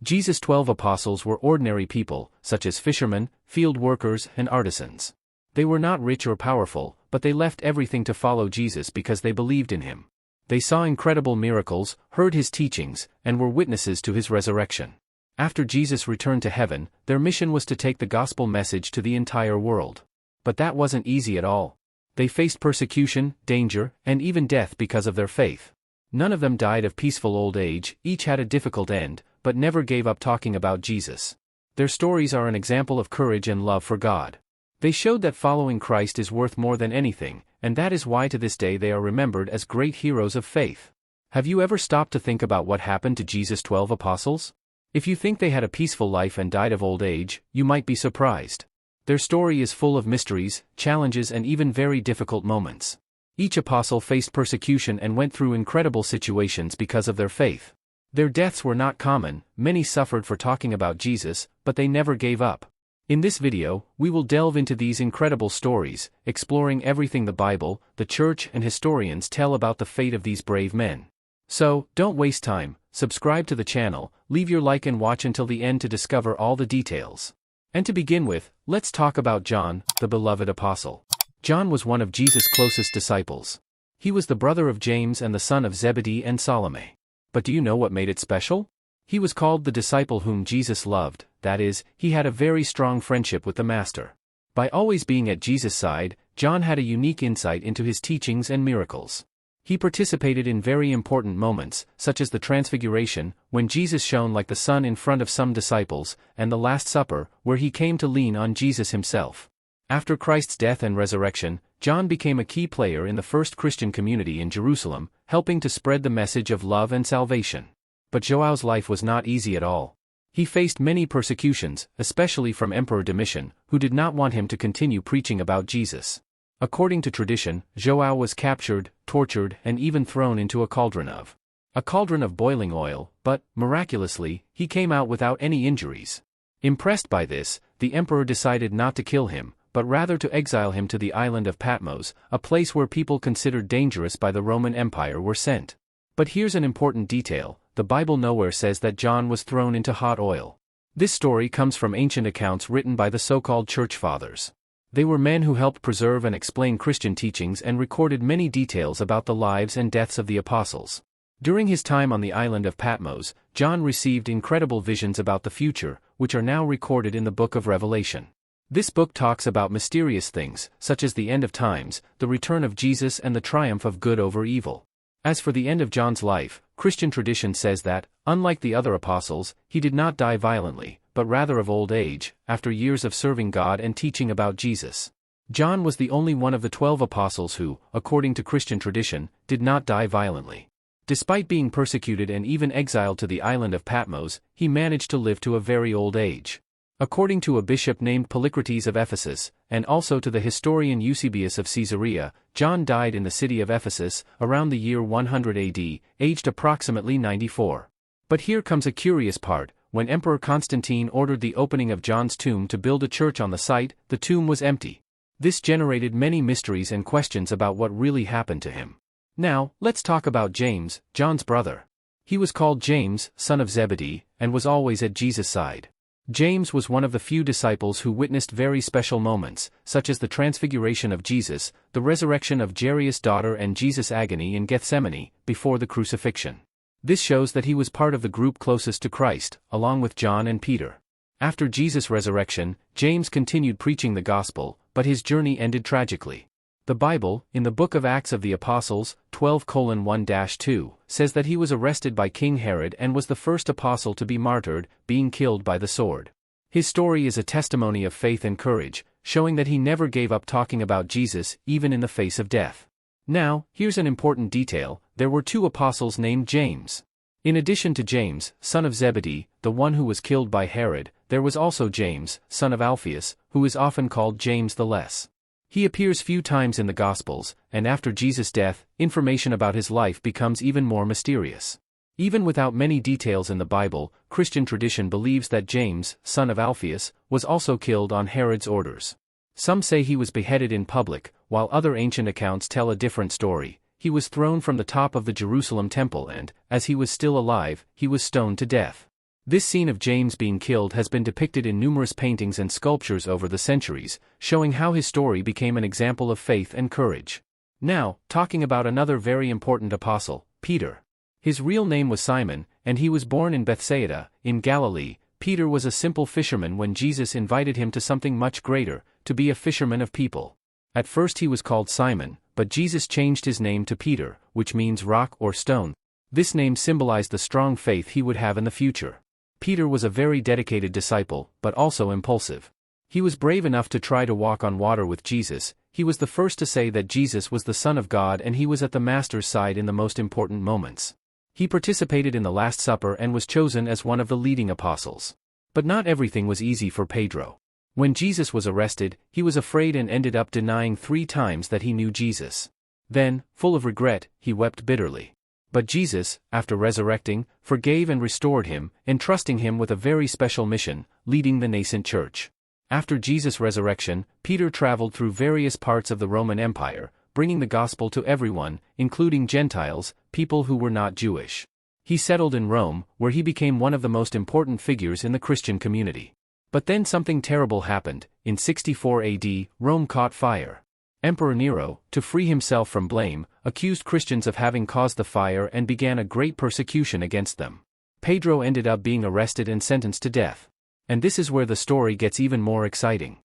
Jesus' 12 apostles were ordinary people, such as fishermen, field workers, and artisans. They were not rich or powerful, but they left everything to follow Jesus because they believed in him. They saw incredible miracles, heard his teachings, and were witnesses to his resurrection. After Jesus returned to heaven, their mission was to take the gospel message to the entire world. But that wasn't easy at all. They faced persecution, danger, and even death because of their faith. None of them died of peaceful old age, each had a difficult end, but never gave up talking about Jesus. Their stories are an example of courage and love for God. They showed that following Christ is worth more than anything, and that is why to this day they are remembered as great heroes of faith. Have you ever stopped to think about what happened to Jesus' 12 apostles? If you think they had a peaceful life and died of old age, you might be surprised. Their story is full of mysteries, challenges, and even very difficult moments. Each apostle faced persecution and went through incredible situations because of their faith. Their deaths were not common, many suffered for talking about Jesus, but they never gave up. In this video, we will delve into these incredible stories, exploring everything the Bible, the church, and historians tell about the fate of these brave men. So, don't waste time, subscribe to the channel, leave your like and watch until the end to discover all the details. And to begin with, let's talk about John, the beloved apostle. John was one of Jesus' closest disciples. He was the brother of James and the son of Zebedee and Salome. But do you know what made it special? He was called the disciple whom Jesus loved, that is, he had a very strong friendship with the Master. By always being at Jesus' side, John had a unique insight into his teachings and miracles. He participated in very important moments, such as the Transfiguration, when Jesus shone like the sun in front of some disciples, and the Last Supper, where he came to lean on Jesus himself. After Christ's death and resurrection, John became a key player in the first Christian community in Jerusalem, helping to spread the message of love and salvation. But João's life was not easy at all. He faced many persecutions, especially from Emperor Domitian, who did not want him to continue preaching about Jesus. According to tradition, João was captured, tortured, and even thrown into a cauldron of boiling oil, but, miraculously, he came out without any injuries. Impressed by this, the emperor decided not to kill him, but rather to exile him to the island of Patmos, a place where people considered dangerous by the Roman Empire were sent. But here's an important detail: the Bible nowhere says that John was thrown into hot oil. This story comes from ancient accounts written by the so-called Church Fathers. They were men who helped preserve and explain Christian teachings and recorded many details about the lives and deaths of the apostles. During his time on the island of Patmos, John received incredible visions about the future, which are now recorded in the book of Revelation. This book talks about mysterious things, such as the end of times, the return of Jesus, and the triumph of good over evil. As for the end of John's life, Christian tradition says that, unlike the other apostles, he did not die violently, but rather of old age, after years of serving God and teaching about Jesus. John was the only one of the 12 apostles who, according to Christian tradition, did not die violently. Despite being persecuted and even exiled to the island of Patmos, he managed to live to a very old age. According to a bishop named Polycrates of Ephesus, and also to the historian Eusebius of Caesarea, John died in the city of Ephesus, around the year 100 AD, aged approximately 94. But here comes a curious part: when Emperor Constantine ordered the opening of John's tomb to build a church on the site, the tomb was empty. This generated many mysteries and questions about what really happened to him. Now, let's talk about James, John's brother. He was called James, son of Zebedee, and was always at Jesus' side. James was one of the few disciples who witnessed very special moments, such as the Transfiguration of Jesus, the resurrection of Jairus' daughter, and Jesus' agony in Gethsemane, before the crucifixion. This shows that he was part of the group closest to Christ, along with John and Peter. After Jesus' resurrection, James continued preaching the gospel, but his journey ended tragically. The Bible, in the book of Acts of the Apostles, 12:1-2, says that he was arrested by King Herod and was the first apostle to be martyred, being killed by the sword. His story is a testimony of faith and courage, showing that he never gave up talking about Jesus, even in the face of death. Now, here's an important detail: there were 2 apostles named James. In addition to James, son of Zebedee, the one who was killed by Herod, there was also James, son of Alphaeus, who is often called James the Less. He appears few times in the Gospels, and after Jesus' death, information about his life becomes even more mysterious. Even without many details in the Bible, Christian tradition believes that James, son of Alphaeus, was also killed on Herod's orders. Some say he was beheaded in public, while other ancient accounts tell a different story. He was thrown from the top of the Jerusalem temple and, as he was still alive, he was stoned to death. This scene of James being killed has been depicted in numerous paintings and sculptures over the centuries, showing how his story became an example of faith and courage. Now, talking about another very important apostle, Peter. His real name was Simon, and he was born in Bethsaida, in Galilee. Peter was a simple fisherman when Jesus invited him to something much greater, to be a fisherman of people. At first he was called Simon, but Jesus changed his name to Peter, which means rock or stone. This name symbolized the strong faith he would have in the future. Peter was a very dedicated disciple, but also impulsive. He was brave enough to try to walk on water with Jesus. He was the first to say that Jesus was the Son of God, and he was at the Master's side in the most important moments. He participated in the Last Supper and was chosen as one of the leading apostles. But not everything was easy for Pedro. When Jesus was arrested, he was afraid and ended up denying 3 times that he knew Jesus. Then, full of regret, he wept bitterly. But Jesus, after resurrecting, forgave and restored him, entrusting him with a very special mission, leading the nascent church. After Jesus' resurrection, Peter traveled through various parts of the Roman Empire, bringing the gospel to everyone, including Gentiles, people who were not Jewish. He settled in Rome, where he became one of the most important figures in the Christian community. But then something terrible happened. In 64 AD, Rome caught fire. Emperor Nero, to free himself from blame, accused Christians of having caused the fire and began a great persecution against them. Pedro ended up being arrested and sentenced to death. And this is where the story gets even more exciting.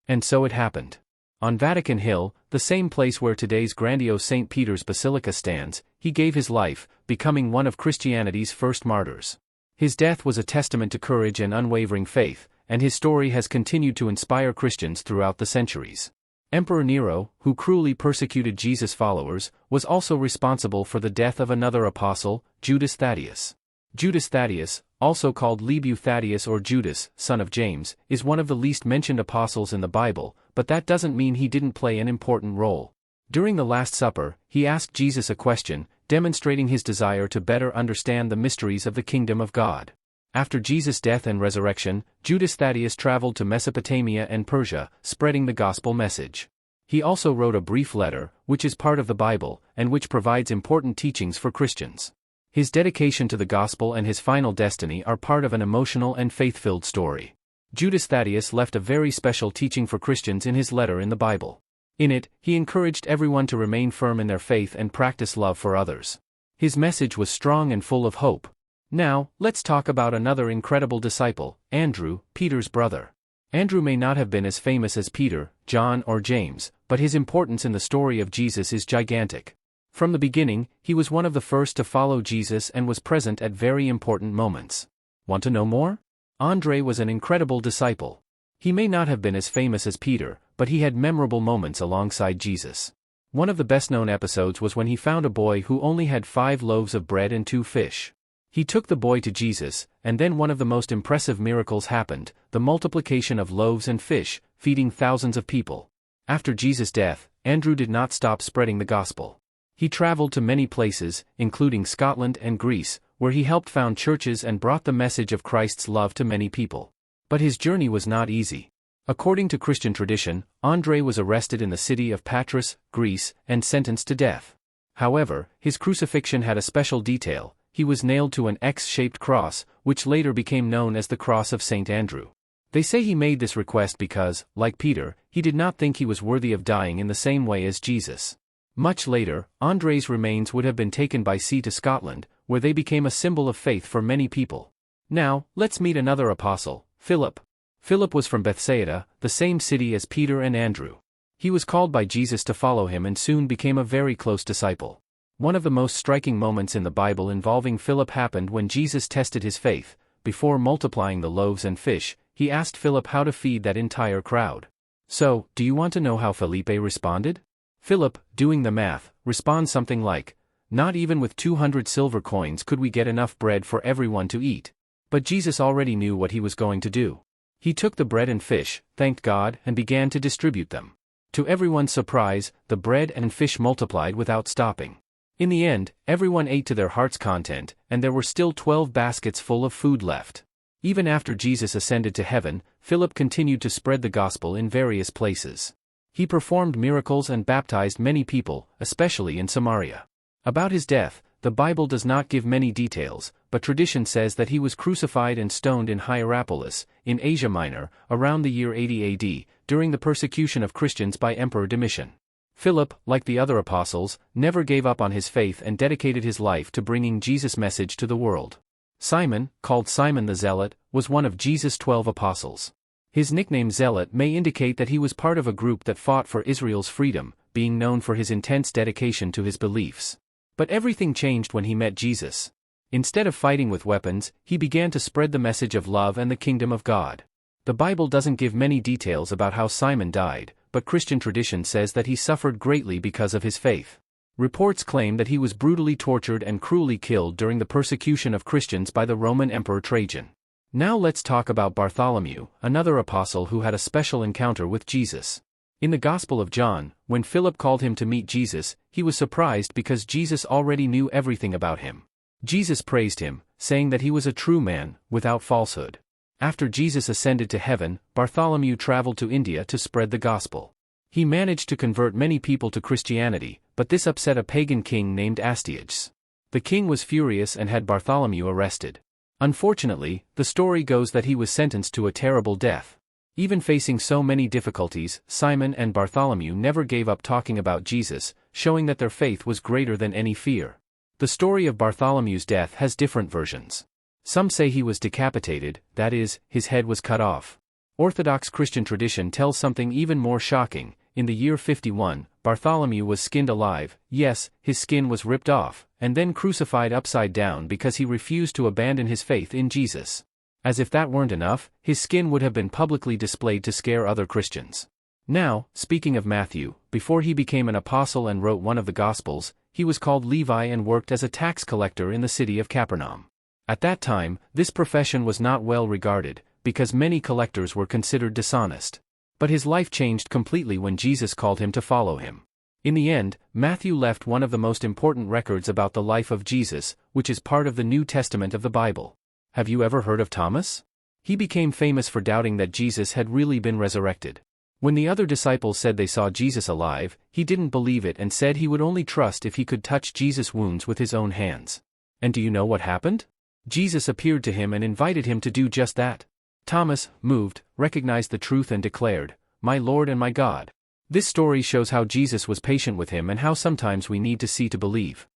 And so it happened. On Vatican Hill, the same place where today's grandiose St. Peter's Basilica stands, he gave his life, becoming one of Christianity's first martyrs. His death was a testament to courage and unwavering faith, and his story has continued to inspire Christians throughout the centuries. Emperor Nero, who cruelly persecuted Jesus' followers, was also responsible for the death of another apostle, Judas Thaddeus. Judas Thaddeus, also called Lebeu Thaddeus or Judas, son of James, is one of the least mentioned apostles in the Bible, but that doesn't mean he didn't play an important role. During the Last Supper, he asked Jesus a question, demonstrating his desire to better understand the mysteries of the kingdom of God. After Jesus' death and resurrection, Judas Thaddeus traveled to Mesopotamia and Persia, spreading the gospel message. He also wrote a brief letter, which is part of the Bible, and which provides important teachings for Christians. His dedication to the gospel and his final destiny are part of an emotional and faith-filled story. Judas Thaddeus left a very special teaching for Christians in his letter in the Bible. In it, he encouraged everyone to remain firm in their faith and practice love for others. His message was strong and full of hope. Now, let's talk about another incredible disciple, Andrew, Peter's brother. Andrew may not have been as famous as Peter, John, or James, but his importance in the story of Jesus is gigantic. From the beginning, he was one of the first to follow Jesus and was present at very important moments. Want to know more? Andre was an incredible disciple. He may not have been as famous as Peter, but he had memorable moments alongside Jesus. One of the best-known episodes was when he found a boy who only had 5 loaves of bread and 2 fish. He took the boy to Jesus, and then one of the most impressive miracles happened, the multiplication of loaves and fish, feeding thousands of people. After Jesus' death, Andrew did not stop spreading the gospel. He traveled to many places, including Scotland and Greece, where he helped found churches and brought the message of Christ's love to many people. But his journey was not easy. According to Christian tradition, Andre was arrested in the city of Patras, Greece, and sentenced to death. However, his crucifixion had a special detail. He was nailed to an X-shaped cross, which later became known as the Cross of St. Andrew. They say he made this request because, like Peter, he did not think he was worthy of dying in the same way as Jesus. Much later, Andre's remains would have been taken by sea to Scotland, where they became a symbol of faith for many people. Now, let's meet another apostle, Philip. Philip was from Bethsaida, the same city as Peter and Andrew. He was called by Jesus to follow him and soon became a very close disciple. One of the most striking moments in the Bible involving Philip happened when Jesus tested his faith. Before multiplying the loaves and fish, he asked Philip how to feed that entire crowd. So, do you want to know how Felipe responded? Philip, doing the math, responds something like, "Not even with 200 silver coins could we get enough bread for everyone to eat." But Jesus already knew what he was going to do. He took the bread and fish, thanked God, and began to distribute them. To everyone's surprise, the bread and fish multiplied without stopping. In the end, everyone ate to their heart's content, and there were still 12 baskets full of food left. Even after Jesus ascended to heaven, Philip continued to spread the gospel in various places. He performed miracles and baptized many people, especially in Samaria. About his death, The Bible does not give many details, but tradition says that he was crucified and stoned in Hierapolis, in Asia Minor, around the year 80 AD, during the persecution of Christians by Emperor Domitian. Philip, like the other apostles, never gave up on his faith and dedicated his life to bringing Jesus' message to the world. Simon, called Simon the Zealot, was one of Jesus' 12 apostles. His nickname Zealot may indicate that he was part of a group that fought for Israel's freedom, being known for his intense dedication to his beliefs. But everything changed when he met Jesus. Instead of fighting with weapons, he began to spread the message of love and the kingdom of God. The Bible doesn't give many details about how Simon died, but Christian tradition says that he suffered greatly because of his faith. Reports claim that he was brutally tortured and cruelly killed during the persecution of Christians by the Roman Emperor Trajan. Now let's talk about Bartholomew, another apostle who had a special encounter with Jesus. In the Gospel of John, when Philip called him to meet Jesus, he was surprised because Jesus already knew everything about him. Jesus praised him, saying that he was a true man, without falsehood. After Jesus ascended to heaven, Bartholomew traveled to India to spread the gospel. He managed to convert many people to Christianity, but this upset a pagan king named Astyages. The king was furious and had Bartholomew arrested. Unfortunately, the story goes that he was sentenced to a terrible death. Even facing so many difficulties, Simon and Bartholomew never gave up talking about Jesus, showing that their faith was greater than any fear. The story of Bartholomew's death has different versions. Some say he was decapitated, that is, his head was cut off. Orthodox Christian tradition tells something even more shocking. In the year 51, Bartholomew was skinned alive, yes, his skin was ripped off, and then crucified upside down because he refused to abandon his faith in Jesus. As if that weren't enough, his skin would have been publicly displayed to scare other Christians. Now, speaking of Matthew, before he became an apostle and wrote one of the Gospels, he was called Levi and worked as a tax collector in the city of Capernaum. At that time, this profession was not well regarded, because many collectors were considered dishonest. But his life changed completely when Jesus called him to follow him. In the end, Matthew left one of the most important records about the life of Jesus, which is part of the New Testament of the Bible. Have you ever heard of Thomas? He became famous for doubting that Jesus had really been resurrected. When the other disciples said they saw Jesus alive, he didn't believe it and said he would only trust if he could touch Jesus' wounds with his own hands. And do you know what happened? Jesus appeared to him and invited him to do just that. Thomas, moved, recognized the truth and declared, "My Lord and my God." This story shows how Jesus was patient with him and how sometimes we need to see to believe.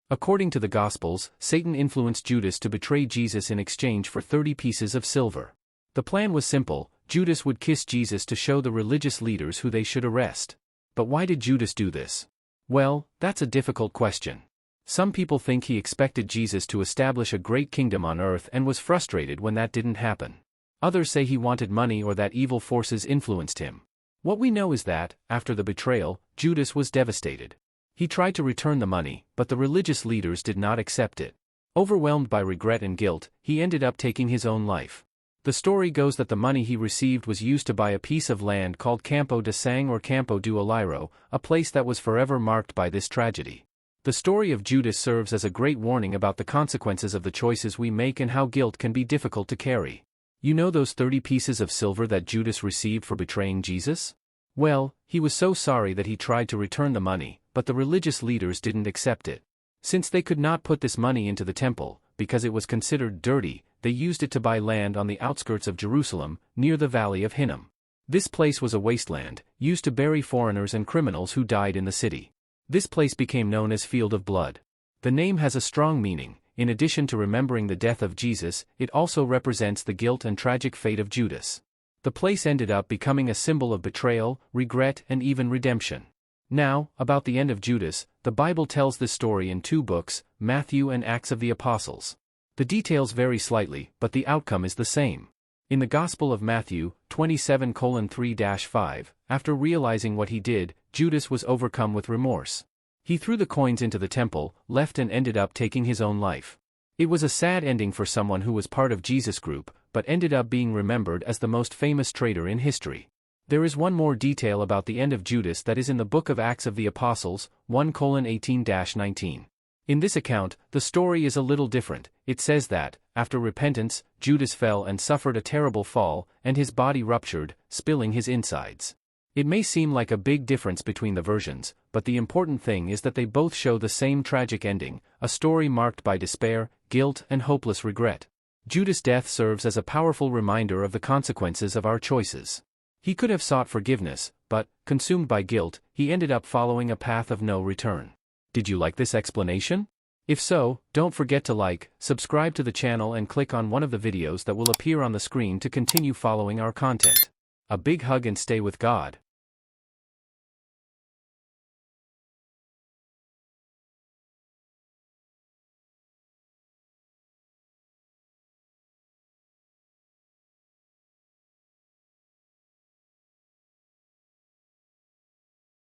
According to the Gospels, Satan influenced Judas to betray Jesus in exchange for 30 pieces of silver. The plan was simple: Judas would kiss Jesus to show the religious leaders who they should arrest. But why did Judas do this? Well, that's a difficult question. Some people think he expected Jesus to establish a great kingdom on earth and was frustrated when that didn't happen. Others say he wanted money or that evil forces influenced him. What we know is that, after the betrayal, Judas was devastated. He tried to return the money, but the religious leaders did not accept it. Overwhelmed by regret and guilt, he ended up taking his own life. The story goes that the money he received was used to buy a piece of land called Campo de Sang or Campo do Oleiro, a place that was forever marked by this tragedy. The story of Judas serves as a great warning about the consequences of the choices we make and how guilt can be difficult to carry. You know those 30 pieces of silver that Judas received for betraying Jesus? Well, he was so sorry that he tried to return the money, but the religious leaders didn't accept it. Since they could not put this money into the temple, because it was considered dirty, they used it to buy land on the outskirts of Jerusalem, near the Valley of Hinnom. This place was a wasteland, used to bury foreigners and criminals who died in the city. This place became known as Field of Blood. The name has a strong meaning. In addition to remembering the death of Jesus, it also represents the guilt and tragic fate of Judas. The place ended up becoming a symbol of betrayal, regret, and even redemption. Now, about the end of Judas, the Bible tells this story in 2 books, Matthew and Acts of the Apostles. The details vary slightly, but the outcome is the same. In the Gospel of Matthew, 27:3-5, after realizing what he did, Judas was overcome with remorse. He threw the coins into the temple, left and ended up taking his own life. It was a sad ending for someone who was part of Jesus' group, but ended up being remembered as the most famous traitor in history. There is one more detail about the end of Judas that is in the book of Acts of the Apostles, 1:18-19. In this account, the story is a little different. It says that, after repentance, Judas fell and suffered a terrible fall, and his body ruptured, spilling his insides. It may seem like a big difference between the versions, but the important thing is that they both show the same tragic ending, a story marked by despair, guilt, and hopeless regret. Judas' death serves as a powerful reminder of the consequences of our choices. He could have sought forgiveness, but, consumed by guilt, he ended up following a path of no return. Did you like this explanation? If so, don't forget to like, subscribe to the channel and click on one of the videos that will appear on the screen to continue following our content. A big hug and stay with God.